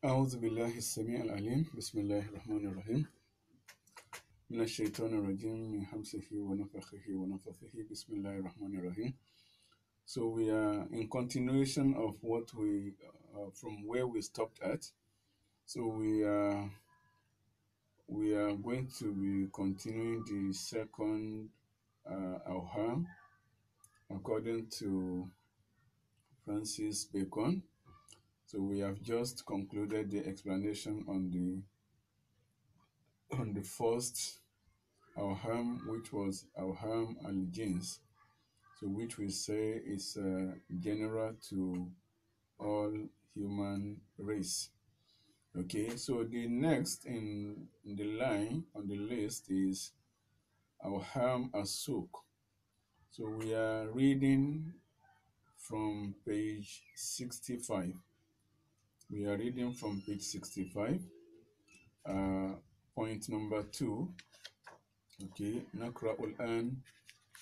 أعوذ بالله السميع العليم بسم الله الرحمن الرحيم من الشيطان الرجيم من همسه ونفخه ونفثه بسم الله الرحمن الرحيم. So we are in continuation of what we from where we stopped at. So we are going to be continuing the second Awham according to Francis Bacon. So we have just concluded the explanation on the first Awham, which was Awham al-Jins, so which we say is general to all human race. Okay, so the next in the line on the list is Awham as-Suq. So we are reading from page 65. We are reading from page 65. Point number 2. Okay, نقرأ الآن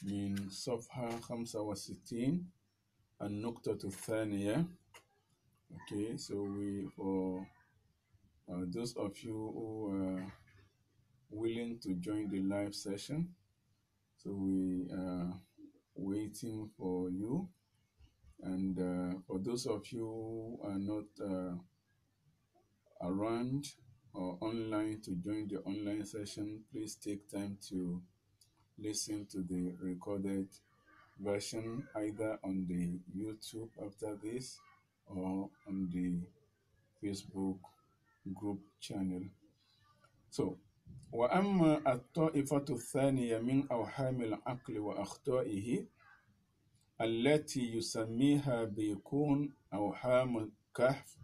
من صفحة 65 النقطة الثانية. Okay, so for those of you who are willing to join the live session, so we are waiting for you. And for those of you who are not around or online to join the online session, please take time to listen to the recorded version either on the YouTube after this or on the Facebook group channel. So, وأما الطائفة الثانية من أوهام العقل وأخطائه التي يسميها بيكون أوهام الكهف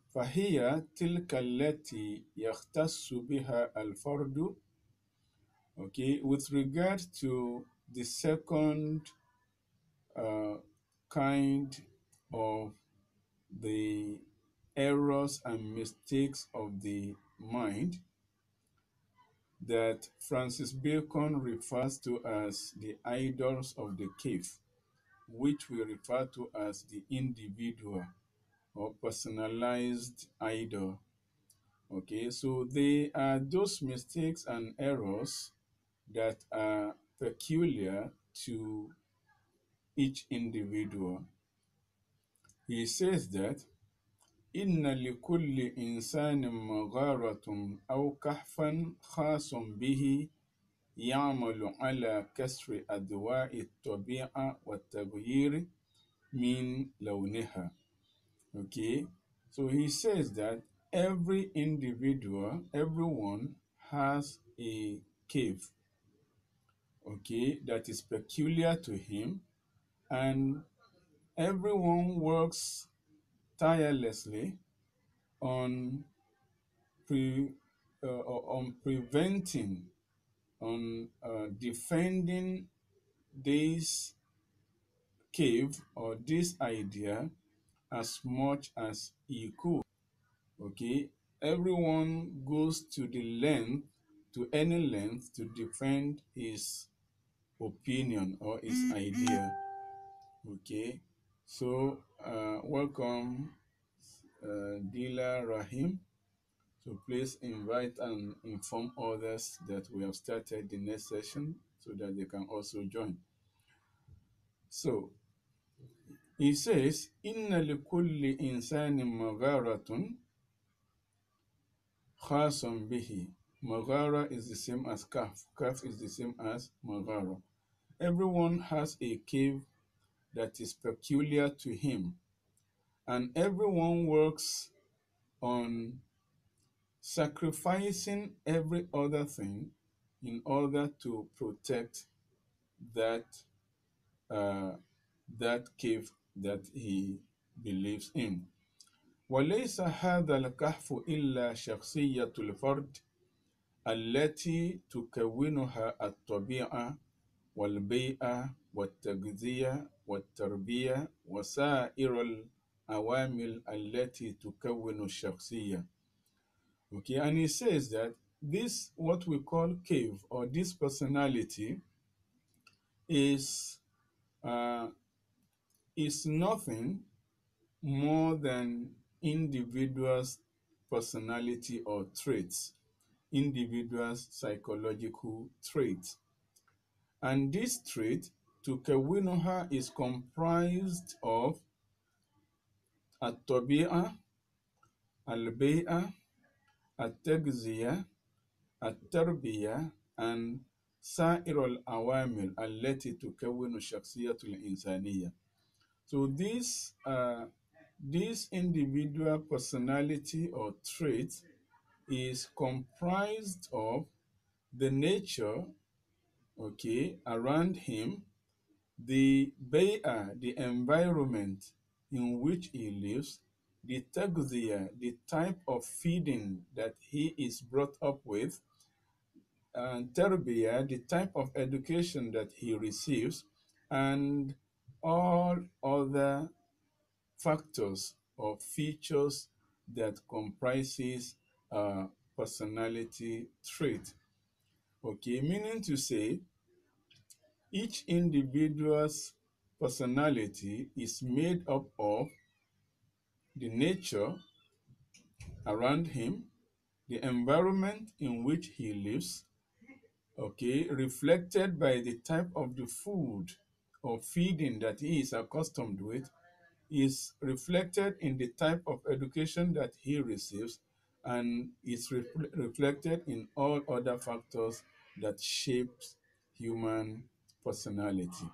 فهي تلك التي يختص بها الفرد. Okay, with regard to the second kind of the errors and mistakes of the mind that Francis Bacon refers to as the idols of the cave, which we refer to as the individual or personalized idol. Okay, so they are those mistakes and errors that are peculiar to each individual. He says that إن لكل إنسان مغارة أو كهفا خاص به يعمل على كسر أدواء الطبيعة والتغيير من لونها. Okay, so he says that every individual, everyone has a cave, okay, that is peculiar to him, and everyone works tirelessly on on preventing, on defending this cave or this idea as much as he could. Okay, everyone goes to the length, to any length, to defend his opinion or his idea. Okay, so welcome, Dila Rahim. So please invite and inform others that we have started the next session so that they can also join. So he says, إن لكل إنسان مغارة خاص به. Maghara is the same as kaf. Kaf is the same as Maghara. Everyone has a cave that is peculiar to him, and everyone works on sacrificing every other thing in order to protect that that cave that he believes in. وليس هذا الكهف إلا شخصية الفرد التي تكونها الطبيعة والبيئة والتغذية والتربية وسائر العوامل التي تكون الشخصية. Okay, and he says that this, what we call cave or this personality, is nothing more than individuals personality or traits, individual's psychological traits. And this trait, تكونها, is comprised of الطبيعة, البيئة, التغذية, التربية, and سائر العوامل التي تكون الشخصية الإنسانية. So this individual personality or trait is comprised of the nature, okay, around him, the bay'a, the environment in which he lives, the tagziya, the type of feeding that he is brought up with, and terbiya, the type of education that he receives, and all other factors or features that comprises a personality trait. Okay, meaning to say each individual's personality is made up of the nature around him, the environment in which he lives, okay, reflected by the type of the food or feeding that he is accustomed with, is reflected in the type of education that he receives, and is reflected in all other factors that shapes human personality.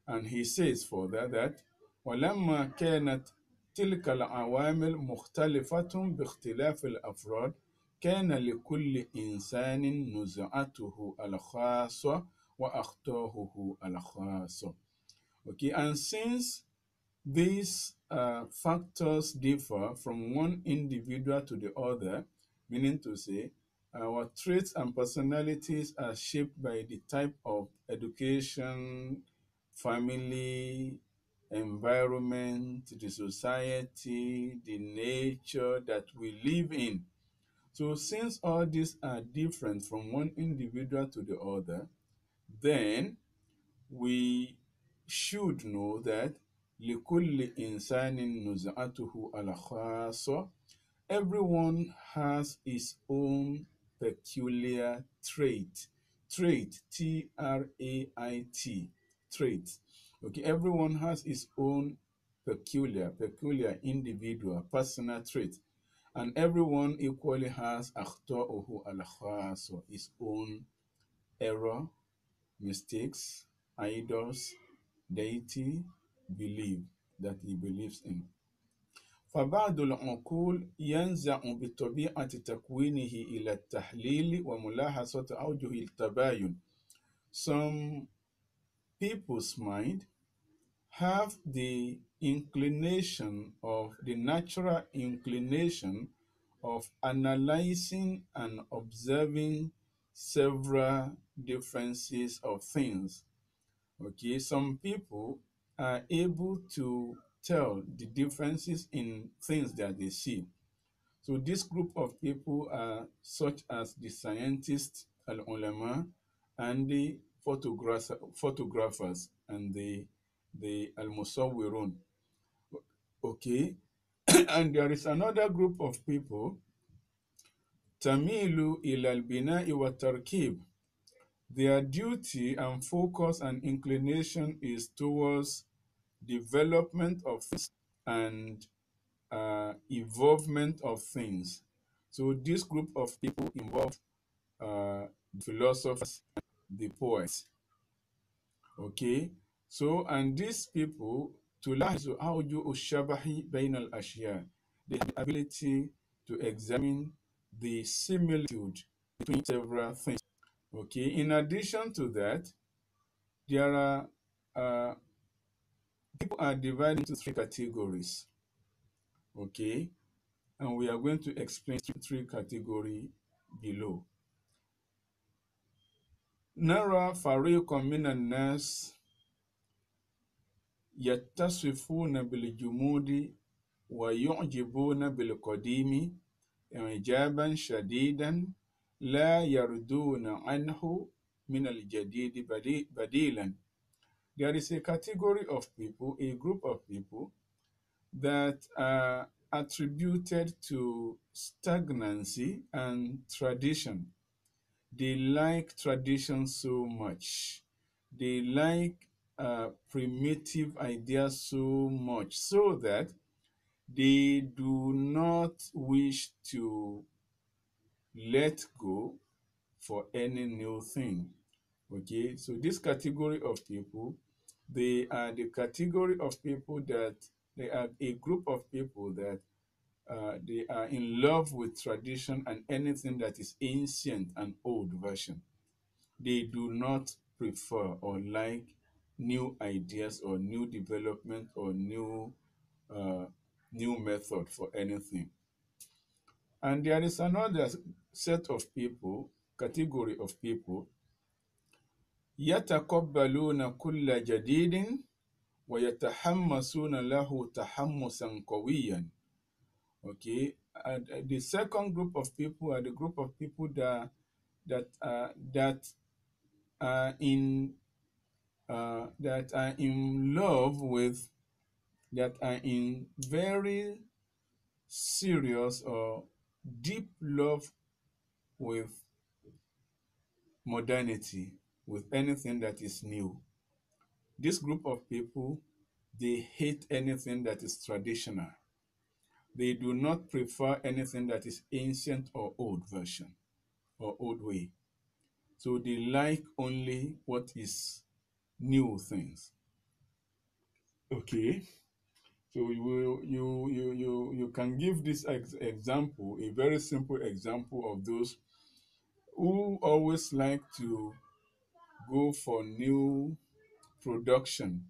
And he says further that ولما كانت تلك العوامل مختلفة باختلاف الأفراد كان لكل إنسان نزعته الخاصة وأخطائه الخاصة. Okay, and since these factors differ from one individual to the other, meaning to say, our traits and personalities are shaped by the type of education, family, environment, the society, the nature that we live in. So, since all these are different from one individual to the other, then we should know that لكل إنسان نزعته الخاصة. Everyone has his own peculiar trait. Trait, T-R-A-I-T, trait. Okay, everyone has his own peculiar, individual, personal trait. And everyone equally has أخطاؤه الخاصة, his own error, mistakes, idols, deity, belief that he believes in. فبعض العقول ينزع بطبيعة تكوينه إلى التحليل وملاحظة أوجه التباين. Some people's mind have the natural inclination of analyzing and observing several differences of things. Okay, some people are able to tell the differences in things that they see. So this group of people are such as the scientists, al-ulama, and the photographers, and the al-musawwirun. Okay, and there is another group of people, tamilu ila al-bina'i wa tarkib. Their duty and focus and inclination is towards development of things and evolvement of things. So this group of people involve philosophers, the poets. Okay, so and these people تلاحظ أوجه الشبه بين الأشياء. They have the ability to examine the similitude between several things. Okay, in addition to that, there are people are divided into three categories. Okay, and we are going to explain three categories below. نرى فريقا من الناس يتصفون بالجمود ويعجبون بالقديم إعجابا شديدا لا يردون عنه من الجديد بديلا. There is a category of people, a group of people that attributed to stagnancy and tradition. They like tradition so much. They like primitive ideas so much so that they do not wish to let go for any new thing. Okay, so this category of people, they are the category of people that they are a group of people that they are in love with tradition and anything that is ancient and old version. They do not prefer or like new ideas or new development or uh, new method for anything. And there is another set of people, category of people, يتقبلون كل جديد ويتحمسون له تحمسا قويا. Okay, and the second group of people are the group of people that are in that are in love with, that are in very serious or deep love with modernity, with anything that is new. This group of people, they hate anything that is traditional. They do not prefer anything that is ancient or old version or old way. So they like only what is new things. Okay. So you can give this example, a very simple example of those who always like to go for new production.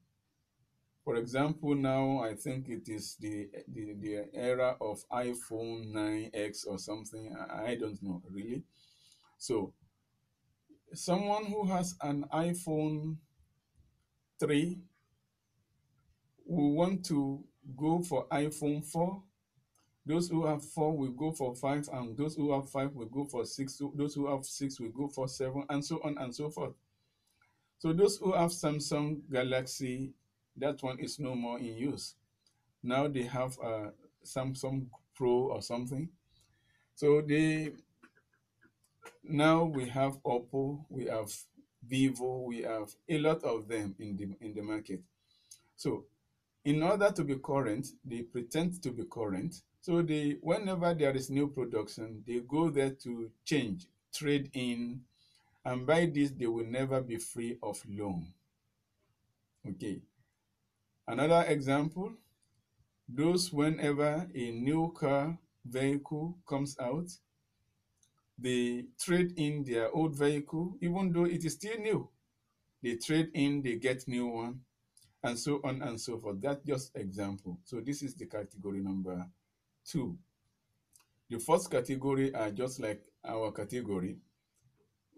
For example, now I think it is the era of iPhone 9X or something. I don't know really. So someone who has an iPhone 3 will want to go for iPhone 4. Those who have 4 will go for 5, and those who have 5 will go for 6. Those who have 6 will go for 7, and so on and so forth. So those who have Samsung Galaxy, that one is no more in use. Now they have a Samsung Pro or something. So now we have Oppo, we have Vivo, we have a lot of them in the market. So in order to be current, they pretend to be current. So they, whenever there is new production, they go there to change, trade in, and by this they will never be free of loan. Okay. Another example, those whenever a new car vehicle comes out, they trade in their old vehicle, even though it is still new. They trade in, they get new one, and so on and so forth. That's just example. So this is the category number 2. The first category are just like our category.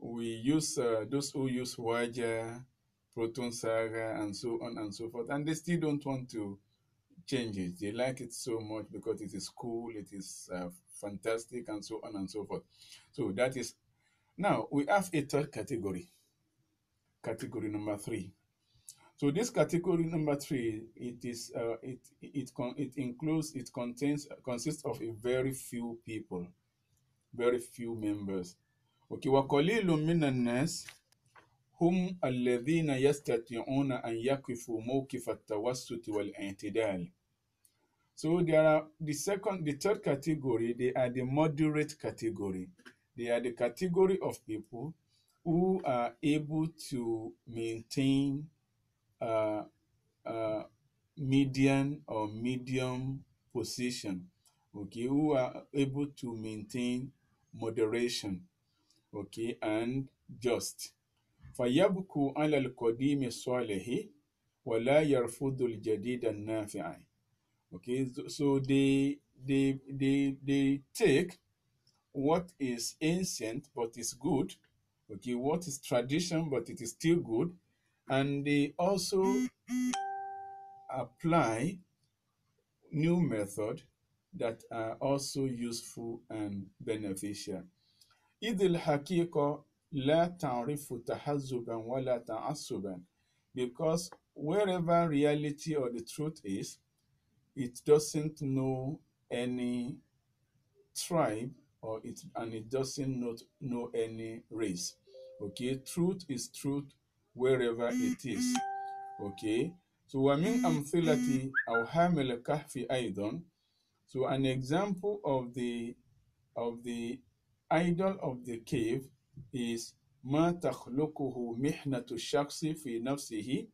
We use those who use Waja, Proton Saga, and so on and so forth, and they still don't want to change it. They like it so much because it is cool, it is fantastic, and so on and so forth. So that is, now we have a third category, category number 3. So this category number 3, it is it includes, it consists of a very few people, very few members. Okay, وقليل من الناس هم الذين يستطيعون أن يقفوا موقف التوسط والاعتدال. So there are the third category, they are the moderate category. They are the category of people who are able to maintain uh, uh, median or medium position, okay, who are able to maintain moderation, okay, and just. فيبكوا على القديم الصالح ولا يرفض الجديد النافع. Okay, so they take what is ancient but is good, okay, what is tradition but it is still good, and they also apply new method that are also useful and beneficial. إذ الحقيقة لا تعرف تحزبا ولا تعصبا, because wherever reality or the truth is, it doesn't know any tribe, and it doesn't not know any race. Okay, truth is truth wherever it is. Okay, so ومن أمثلة أوهام الكهف أيضا. So an example of the idol of the cave is ما تخلقه محنة الشخص في نفسه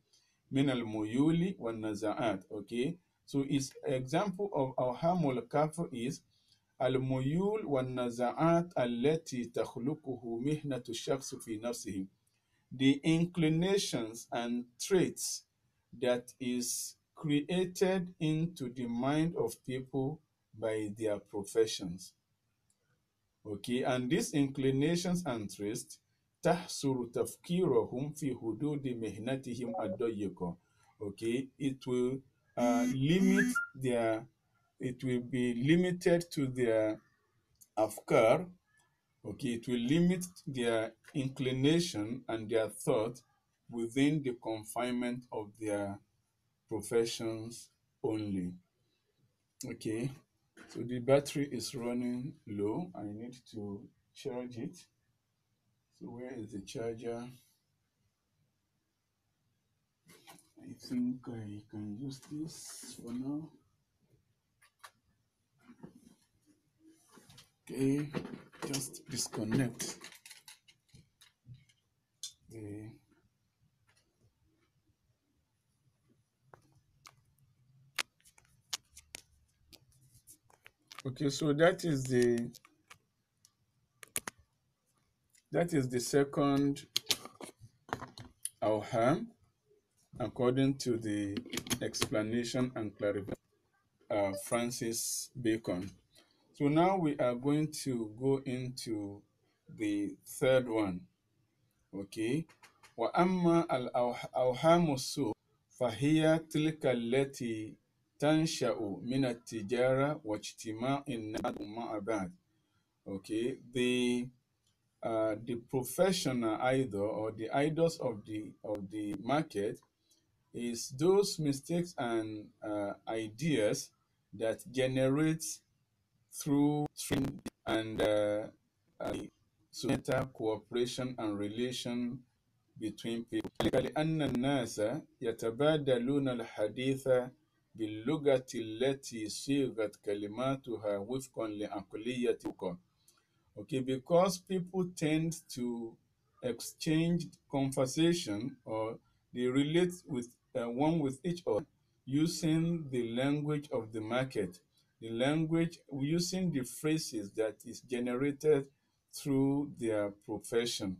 من الميول والنزاعات. Okay, so its example of أوهام الكهف is الميول والنزاعات التي تخلقه مهنة الشخص في نفسه. The inclinations and traits that is created into the mind of people by their professions. Okay, and these inclinations and traits تحصر تفكيرهم في حدود مهنتهم الضيقة. Okay, it will be limited to their afkar. Okay, it will limit their inclination and their thought within the confinement of their professions only. Okay, so the battery is running low. I need to charge it. So where is the charger? I think I can use this for now. Okay, just disconnect the okay, so that is the second awham according to the explanation and clarification Francis Bacon. So now we are going to go into the third one. Okay. وأما الأوهام السوء فهي تلك التي تنشأ من التجارة واجتماع الناس مع بعض. Okay. The professional idol or the idols of the market is those mistakes and ideas that generate through training and so cooperation and relation between people. لأن الناس يتبادلون الحديث باللغة التي صيغت كلماتها وفقا لعقلية. Okay, because people tend to exchange conversation or they relate with one with each other using the language of the market, the language using the phrases that is generated through their profession.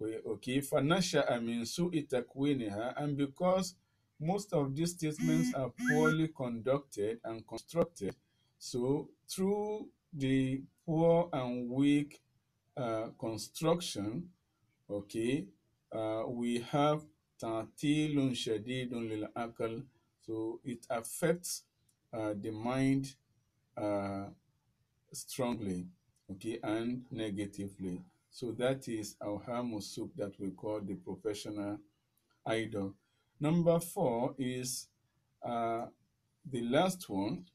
Okay, فنشأ من سوء تكوينها, and because most of these statements are poorly conducted and constructed, so through the poor and weak construction, okay, we have تعطيل شديد للعقل, so it affects the mind strongly, okay, and negatively. So that is our Musuk that we call the professional idol. Number 4 is the last one.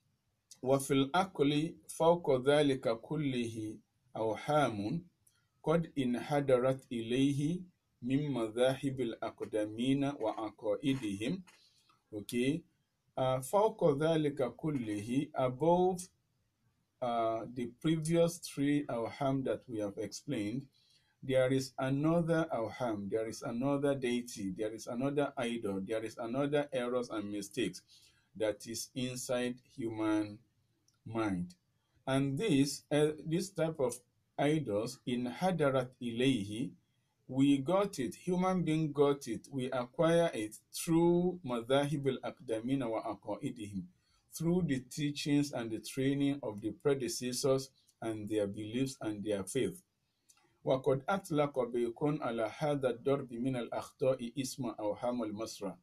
وفي العقل فوق ذلك كله أوهام قد انحدرت إليه من مذاهب الأقدمين وعقائدهم. Okay, فوق ذلك كله, above the previous three awham that we have explained, there is another awham, there is another deity, there is another idol, there is another errors and mistakes that is inside human mind. And this type of idols in Hadarat Ilayhi, we got it, human being got it, we acquire it through Madahib al-Aqdamina wa Aqaidihim, through the teachings and the training of the predecessors and their beliefs and their faith. وقد أطلق بيكون على هذا الضرب من الأخطاء اسم أوهام المسرح.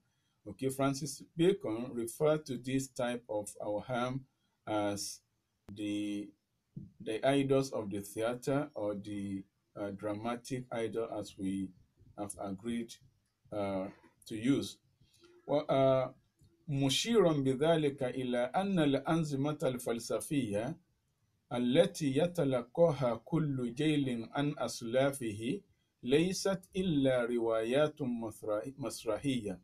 Okay, Francis Bacon referred to this type of awham as the idols of the theater or the dramatic idol, as we have agreed to use. Well, مشيرا بذلك إلى أن الأنظمة الفلسفية التي يتلقاها كل جيل عن أسلافه ليست إلا روايات مسرحية.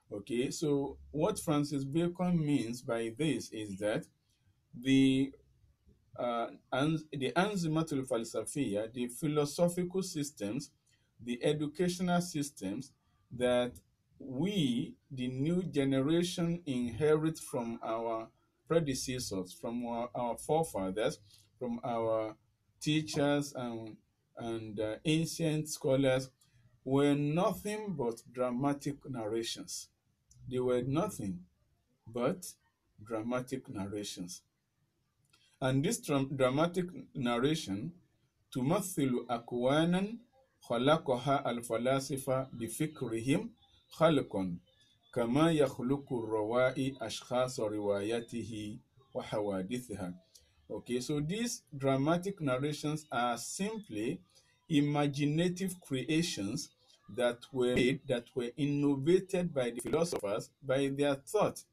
Okay, so what Francis Bacon means by this is that the and the Anzimatul Falsafiyya, the philosophical systems, the educational systems that we, the new generation, inherit from our predecessors, from our forefathers, from our teachers and ancient scholars, were nothing but dramatic narrations. They were nothing but dramatic narrations. And this dramatic narration تمثل أكوانا خلقها الفلاسفة بفكرهم خلقا كما يخلق الروائي أشخاص روايته وحوادثها. Okay, so these dramatic narrations are simply imaginative creations that were made, that were innovated by the philosophers by their thought.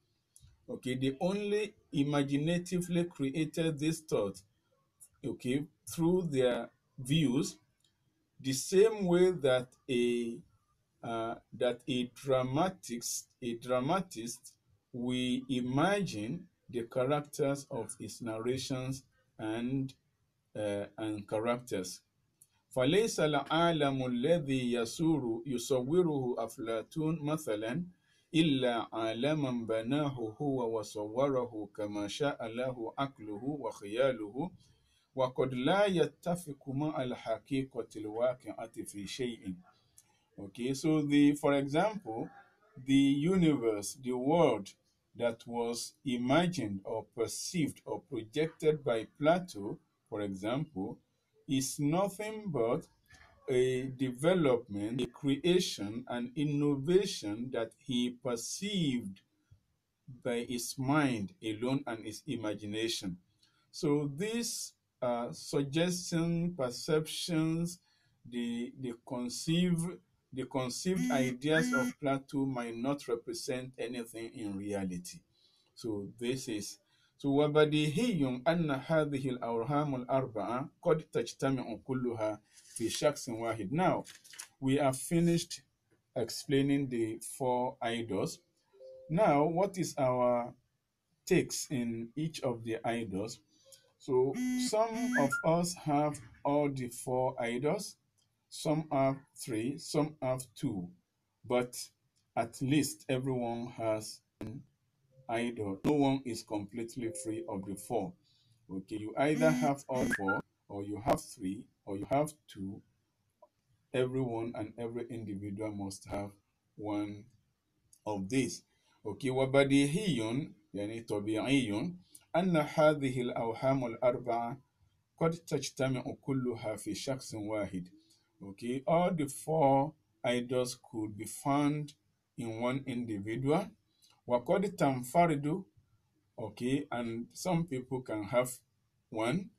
Okay, they only imaginatively created this thought, okay, through their views, the same way that a dramatist we imagine the characters of his narrations and characters. فليس العالم الذي يصوره أفلاطون مثلا إلا عالما بناه هو وصوره كما شاء له عقله وخياله وقد لا يتفق مع الحقيقة الواقعة في شيء. Okay, so for example, the universe, the world that was imagined or perceived or projected by Plato, for example, is nothing but a development, a creation, an innovation that he perceived by his mind alone and his imagination. So these suggestions, perceptions, the conceived ideas of Plato might not represent anything in reality. So this is وبديهي أن هذه الأوهام الأربعة قد تجتمع كلها في شخص واحد. Now we are finished explaining the four idols. Now what is our takes in each of the idols? So some of us have all the four idols, some have three, some have two, but at least everyone has an idol. No one is completely free of the four. Okay, you either have all four, or you have three, or you have two. Everyone and every individual must have one of these. Okay, وبديهي يعني طبيعي أن هذه الأوهام الأربعة قد تجتمع كلها في شخص واحد. Okay, all the four idols could be found in one individual. وقد تنفرد, okay, and some people can have one.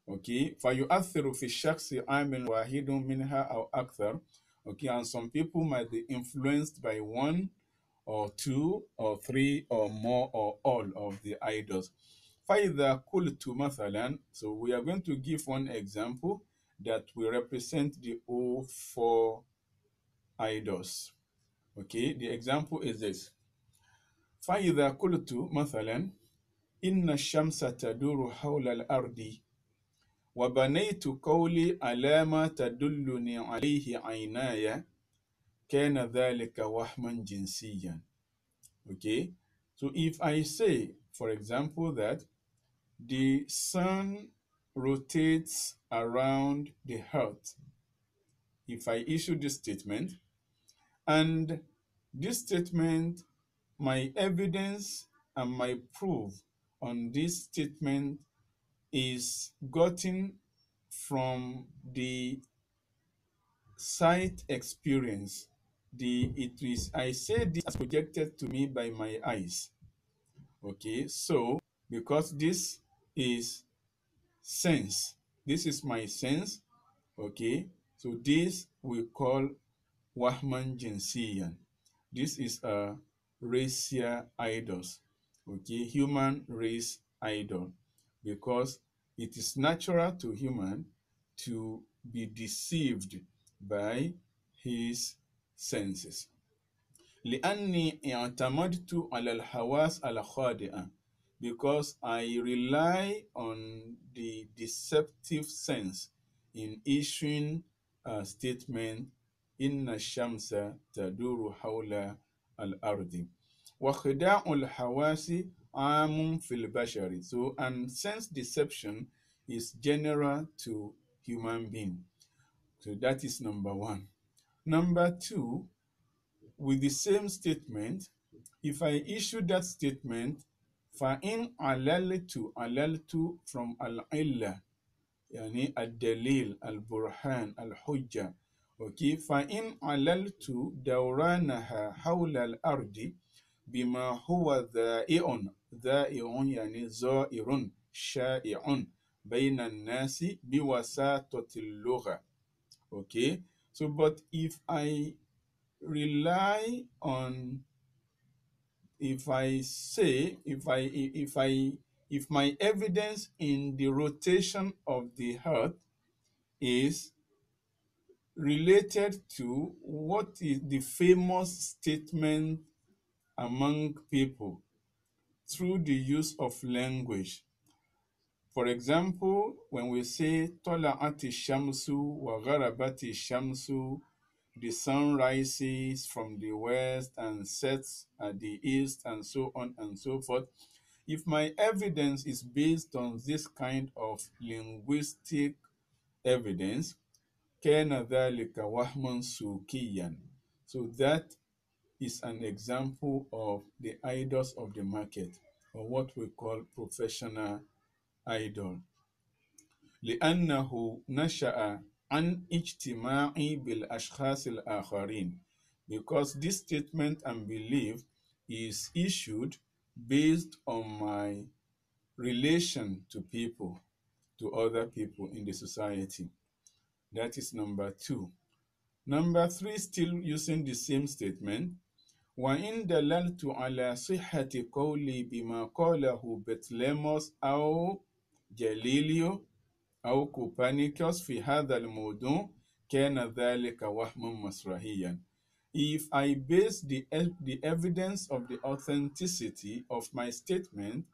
Okay, فيؤثر في الشخص عامل واحد منها أو أكثر. Okay, and some people might be influenced by one or two or three or more or all of the idols. فإذا قلت مثلا, so we are going to give one example that will represent the all four idols. Okay, the example is this. فإذا قلت مثلا إن الشمس تدور حول الأرض وبنيت قولي على ما تدلني عليه عيناي كان ذلك وهما جنسيا. Okay, so if I say, for example, that the sun rotates around the earth, if I issue this statement, and this statement, my evidence and my proof on this statement is gotten from the sight experience. I say this as projected to me by my eyes. Okay, so because this is sense, this is my sense. Okay, so this we call Wahman Jinsiyan. This is a racial idols. Okay, human race idol, because it is natural to human to be deceived by his senses. لأني اعتمدت على الحواس الخاطئة, because I rely on the deceptive sense in issuing a statement إن الشمس تدور حول الأرض. وخداع الحواس عام في البشر. So, and sense deception is general to human being. So that is number one. Number two, with the same statement, if I issue that statement, فَإِنْ عَلَلْتُ from al-illa, يعني الدليل البرهان الحجة. Okay, فَإِنْ عَلَلْتُ دورانها حول الأرض بما هو ذائع يعني زائر شائع بين الناس بواسطة اللغة. Okay, so but if I rely on, if I say, if my evidence in the rotation of the earth is related to what is the famous statement among people through the use of language. For example, when we say طلعت الشمس وغربت الشمس, the sun rises from the west and sets at the east, and so on and so forth. If my evidence is based on this kind of linguistic evidence, كان ذلك وهما سوقيا. So that is an example of the idols of the market, or what we call professional idol. لأنه نشأ عن اجتماع بالأشخاص الآخرين, because this statement and belief is issued based on my relation to people, to other people in the society. That is number two. Number three, still using the same statement, وإن دللت على صحة قولي بما قاله بطليموس أو جاليليو أو كوبرنيكوس في هذا الموضوع كان ذلك وهما مسرحيا. If I base the evidence of the authenticity of my statement,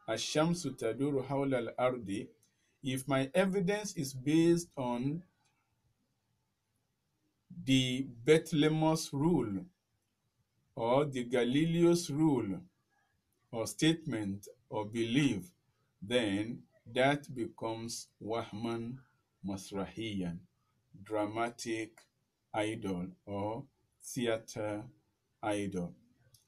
الشمس تدور حول الأرض, if my evidence is based on the Bethlehem's rule or the Galileo's rule or statement or belief, then that becomes Wahman Masrahiyan, dramatic idol or theater idol.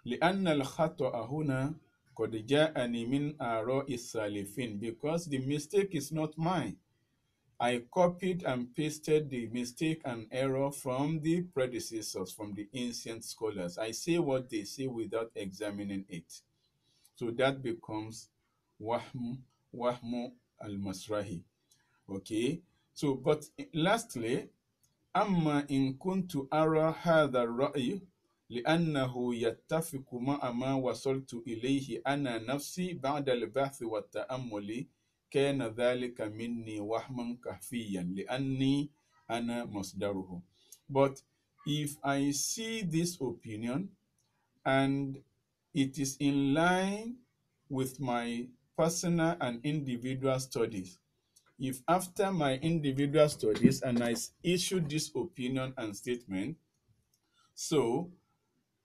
لأن الخطأ هنا قد جاءني من آراء السالفين, because the mistake is not mine. I copied and pasted the mistake and error from the predecessors, from the ancient scholars. I say what they say without examining it. So that becomes Wahmu al-Masrahi. Okay? So, but lastly, أما إن كنت أرى هذا الرأي لأنه يتفق مع ما وصلت إليه أنا نفسي بعد البحث والتأمل كان ذلك مني وهما كهفيا لأني أنا مصدره. But if I see this opinion and it is in line with my personal and individual studies, if after my individual studies and I issue this opinion and statement, so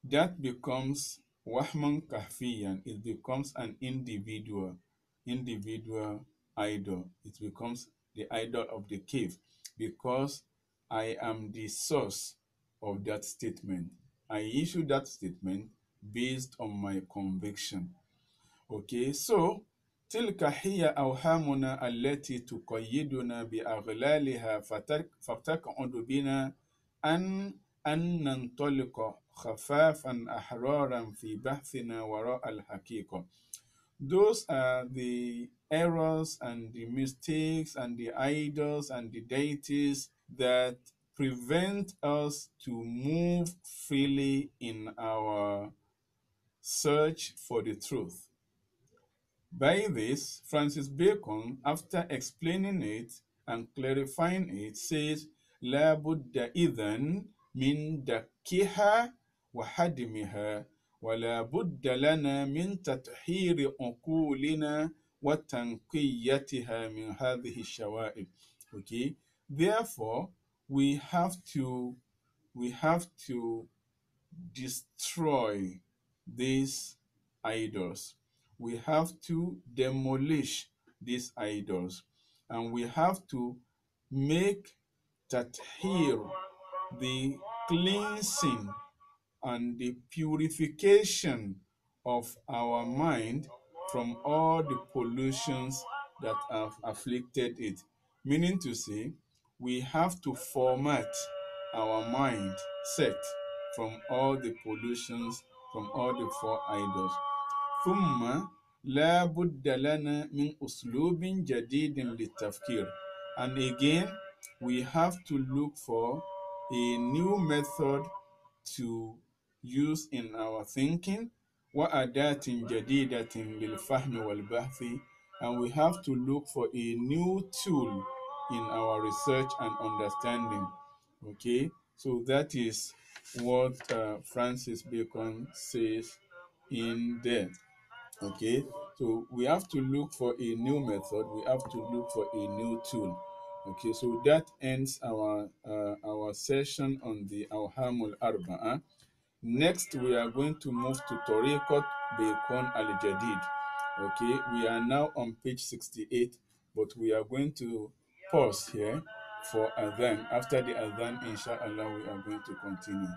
that becomes Wahman Kahfiyan. It becomes an individual idol. It becomes the idol of the cave, because I am the source of that statement. I issue that statement based on my conviction. Okay, so تلك هي أوهامنا التي تقيدنا بأغلالها فتقعد بنا أن ننطلق خفافا أحرارا في بحثنا وراء الحقيقة. Those are the errors and the mistakes and the idols and the deities that prevent us to move freely in our search for the truth. By this, Francis Bacon, after explaining it and clarifying it, says, لا بد إذن من دكها وهدمها ولا بد لنا من تطهير عقولنا وتنقيتها من هذه الشوائب. Okay, therefore we have to destroy these idols. We have to demolish these idols. And we have to make tathir, the cleansing and the purification of our mind from all the pollutions that have afflicted it. Meaning to say, we have to format our mind set from all the pollutions, from all the four idols. ثم لا بد لنا من أسلوب جديد للتفكير. And again, we have to look for a new method to use in our thinking. وأداة جديدة للفهم والبحث. And we have to look for a new tool in our research and understanding. Okay, so that is what Francis Bacon says in there. Okay, so we have to look for a new method, we have to look for a new tool. Okay, so that ends our session on the Awhamul Arba'a. Next, we are going to move to Tariqat Bacon Al Jadid. Okay, we are now on page 68, but we are going to pause here for Adhan. After the Adhan, inshallah, we are going to continue.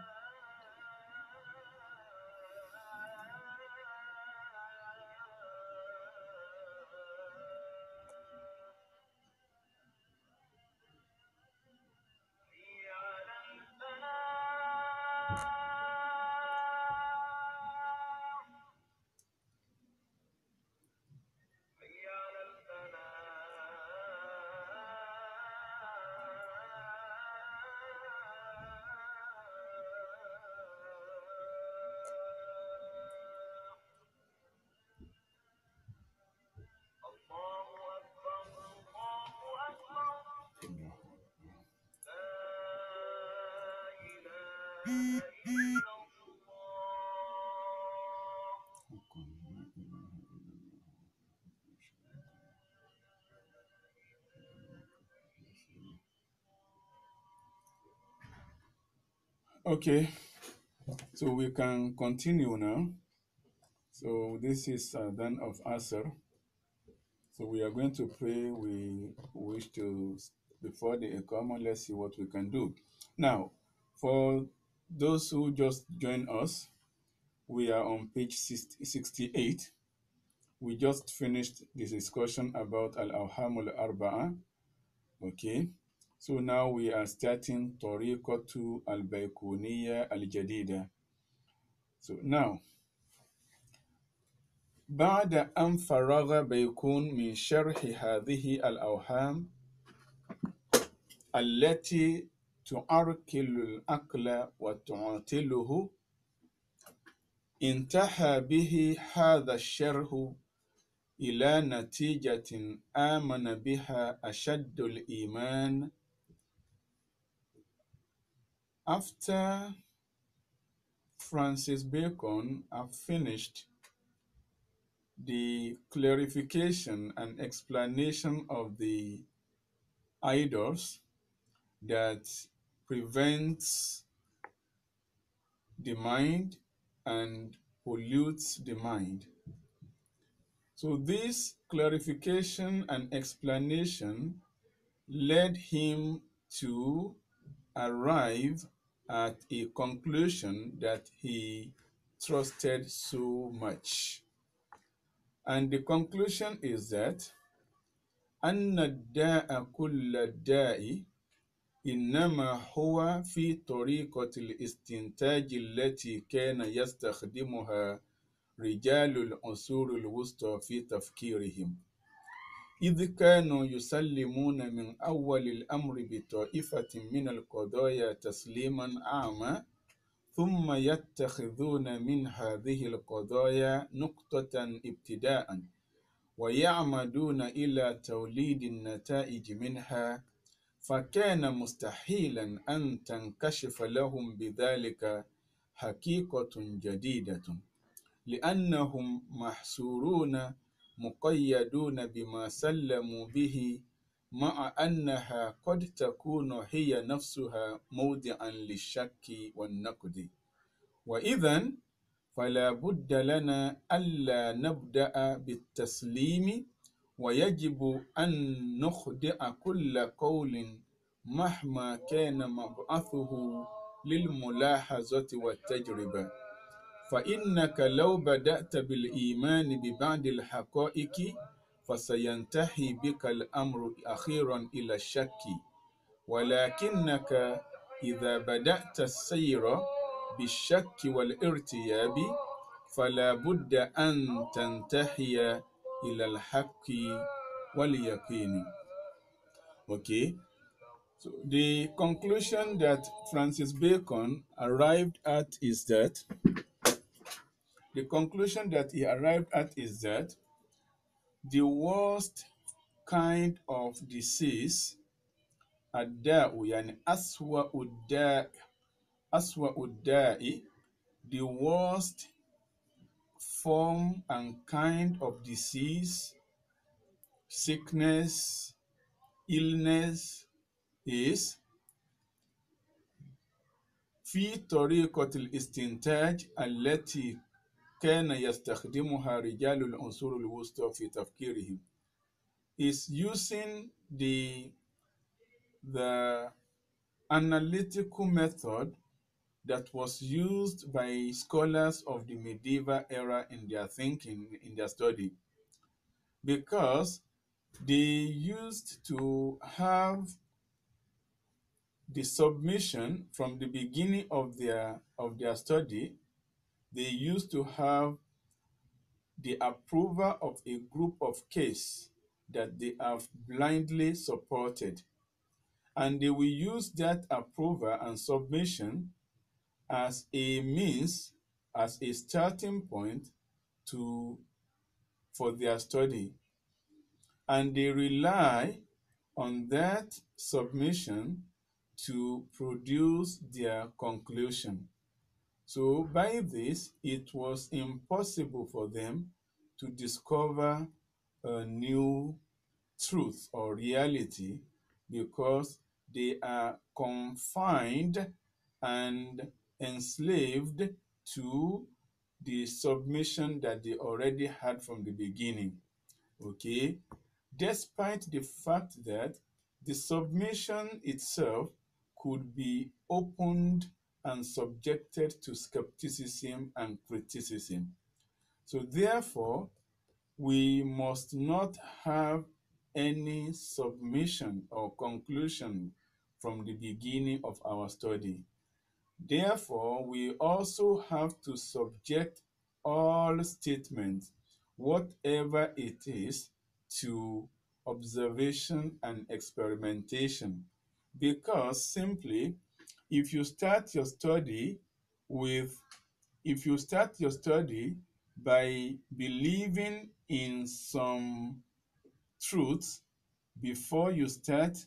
Okay, so we can continue now. So this is then of Asr. So we are going to pray. We wish to, before the Iqamah, let's see what we can do. Now, for those who just joined us, we are on page 68. We just finished this discussion about Al-Awhamul Arba'a. Okay, so now we are starting Tariqatu Al-Baykuniya Al-Jadida. So now, بعد أن فرغ بيكون من شرح هذه الأوهام التي تعرقل العقل وتعطله، انتهى به هذا الشرح إلى نتيجة آمن بها أشد الإيمان. After Francis Bacon have finished the clarification and explanation of the idols that prevents the mind and pollutes the mind. So this clarification and explanation led him to arrive at a conclusion that he trusted so much. And the conclusion is that أن الداء كل الداء إنما هو في طريقة الاستنتاج التي كان يستخدمها رجال العصور الوسطى في تفكيرهم، إذ كانوا يسلمون من أول الأمر بطائفة من القضايا تسليما أعمى، ثم يتخذون من هذه القضايا نقطة ابتداء ويعمدون إلى توليد النتائج منها، فكان مستحيلا أن تنكشف لهم بذلك حقيقة جديدة، لأنهم محصورون مقيدون بما سلموا به، مع أنها قد تكون هي نفسها موضعا للشك والنقد. وإذا فلا بد لنا ألا نبدأ بالتسليم، ويجب أن نخضع كل قول مهما كان مبعثه للملاحظة والتجربة. فإنك لو بدأت بالإيمان ببعض الحقائق فسينتهي بك الأمر أخيرا إلى الشك، ولكنك إذا بدأت السير بالشك والارتياب فلا بد أن تنتهي إلى الحق واليقين. Okay, so the conclusion that Francis Bacon arrived at is that the worst kind of disease الداء يعني أسوأ الداء, the worst form and kind of disease, sickness, illness is في طريقة الاستنتاج التي كان يستخدمها رجال العنصر الوسطى في تفكيرهم, is using the analytical method that was used by scholars of the medieval era in their thinking, in their study, because they used to have the submission from the beginning of their study. They used to have the approval of a group of case that they have blindly supported, and they will use that approval and submission as a means, as a starting point for their study, and they rely on that submission to produce their conclusion. So by this, it was impossible for them to discover a new truth or reality, because they are confined and enslaved to the submission that they already had from the beginning. Okay, despite the fact that the submission itself could be opened and subjected to skepticism and criticism. So therefore, we must not have any submission or conclusion from the beginning of our study. Therefore, we also have to subject all statements, whatever it is, to observation and experimentation. Because simply, if you start your study by believing in some truths before you start,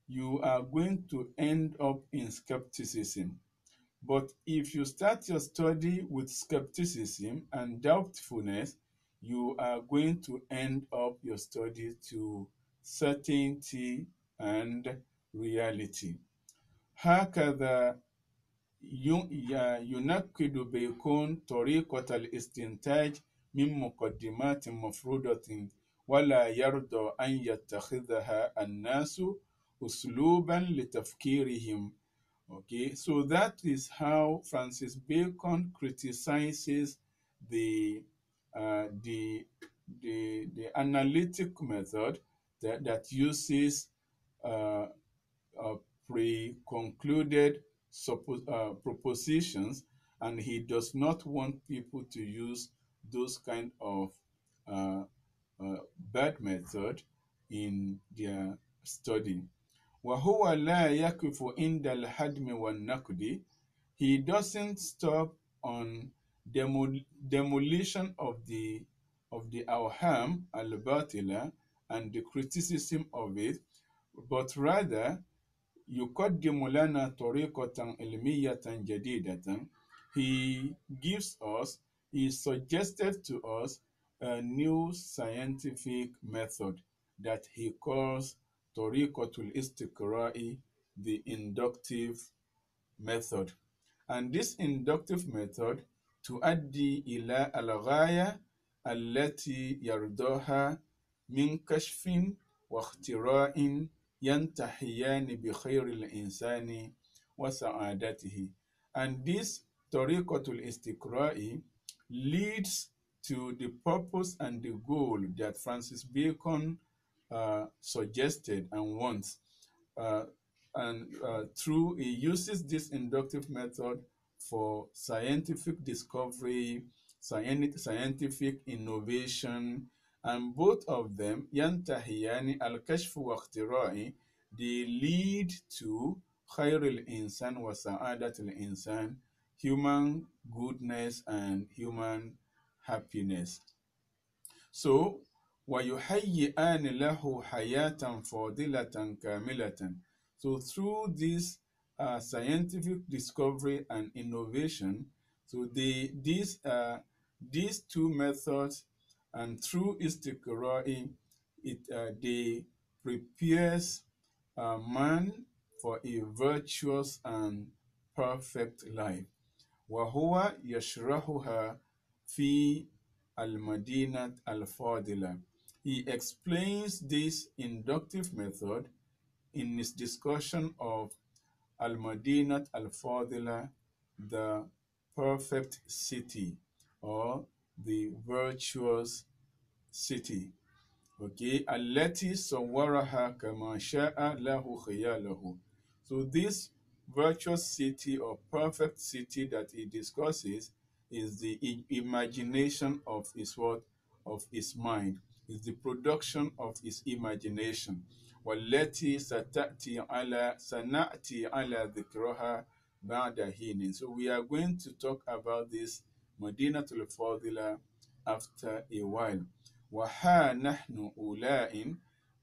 you are going to end up in skepticism. But if you start your study with skepticism and doubtfulness, you are going to end up your study to certainty and reality. هكذا ينكد بيكون طريقة الاستنتاج من مقدمات مفروضة، ولا يرضى أن يتخذها الناس أسلوبا لتفكيرهم. Okay, so that is how Francis Bacon criticizes the analytic method that uses uh, pre-concluded propositions, and he does not want people to use those kind of uh, bad method in their study. وهو لا يقف عند الهدم والنقد. he doesn't stop on demolition of the awham al-batila and the criticism of it, but rather يقدم لنا طريقة علمية جديدة. He gives us, he suggested to us a new scientific method that he calls طريقة الاستقراء, the inductive method. And this inductive method تؤدي إلى الغاية التي يرضاها من كشف واختراع ينتهيان بخير الإنسان وسعادته. And this طريقة الاستقراء leads to the purpose and the goal that Francis Bacon suggested and wants. Through he uses this inductive method for scientific discovery, scientific innovation, and both of them ينتهيان الكشف واختراع, they lead to خير الإنسان وسعادة الإنسان, human goodness and human happiness. So ويهيئان له حياة فاضلة كاملة. So through this scientific discovery and innovation, so these two methods, and through istiqra'i, they prepares man for a virtuous and perfect life. وهو يشرحها في المدينة الفاضلة. He explains this inductive method in his discussion of Al-Madinat al-Fadila, the perfect city or the virtuous city. Okay, التي صورها كما شاء له خياله. So this virtuous city or perfect city that he discusses is the imagination of his what? Of his mind. Is the production of his imagination. والتي سنأتي على ذكرها بعد حين. So we are going to talk about this Madinatul Fadila after a while. وها نحن أولاء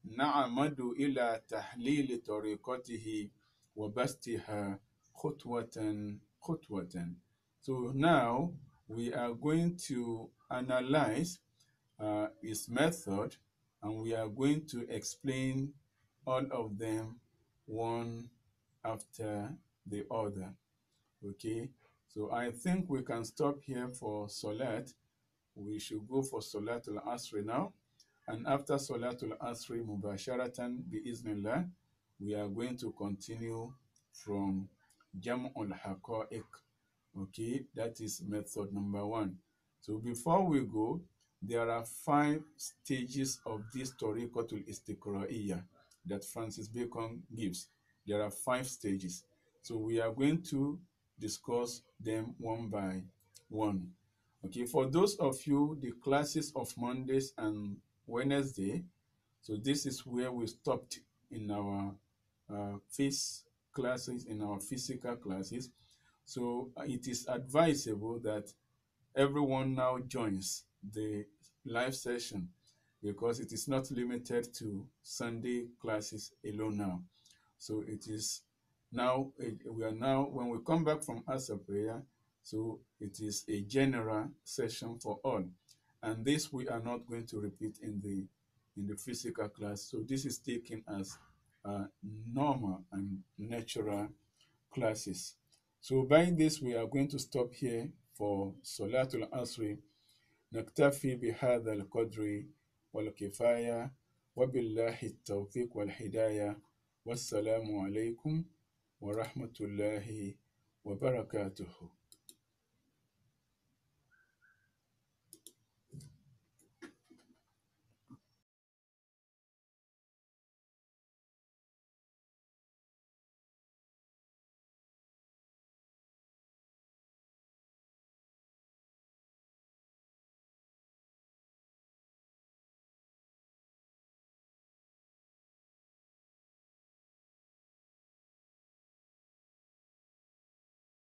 نعمد إلى تحليل طريقته وبسطها خطوة خطوة. So now we are going to analyze his method, and we are going to explain all of them one after the other. Okay, so I think we can stop here for Salat. We should go for Salatul Asri now. And after Salatul Asri, Mubasharatan bi'iznillah, we are going to continue from Jam'ul Haqa'iq. Okay, that is method number 1. So before we go, there are 5 stages of this Tariqatul Istiqra'iyya that Francis Bacon gives. There are 5 stages. So we are going to discuss them one by one. Okay, for those of you, the classes of Mondays and Wednesday, so this is where we stopped in our classes, in our physical classes. So it is advisable that everyone now joins the live session, because it is not limited to Sunday classes alone now. So it is now, we are now, when we come back from Asa prayer, so it is a general session for all. And this we are not going to repeat in the physical class. So this is taken as normal and natural classes. So by this, we are going to stop here for Salatul Asri. نكتفي بهذا القدر والكفاية وبالله التوفيق والهداية والسلام عليكم ورحمة الله وبركاته.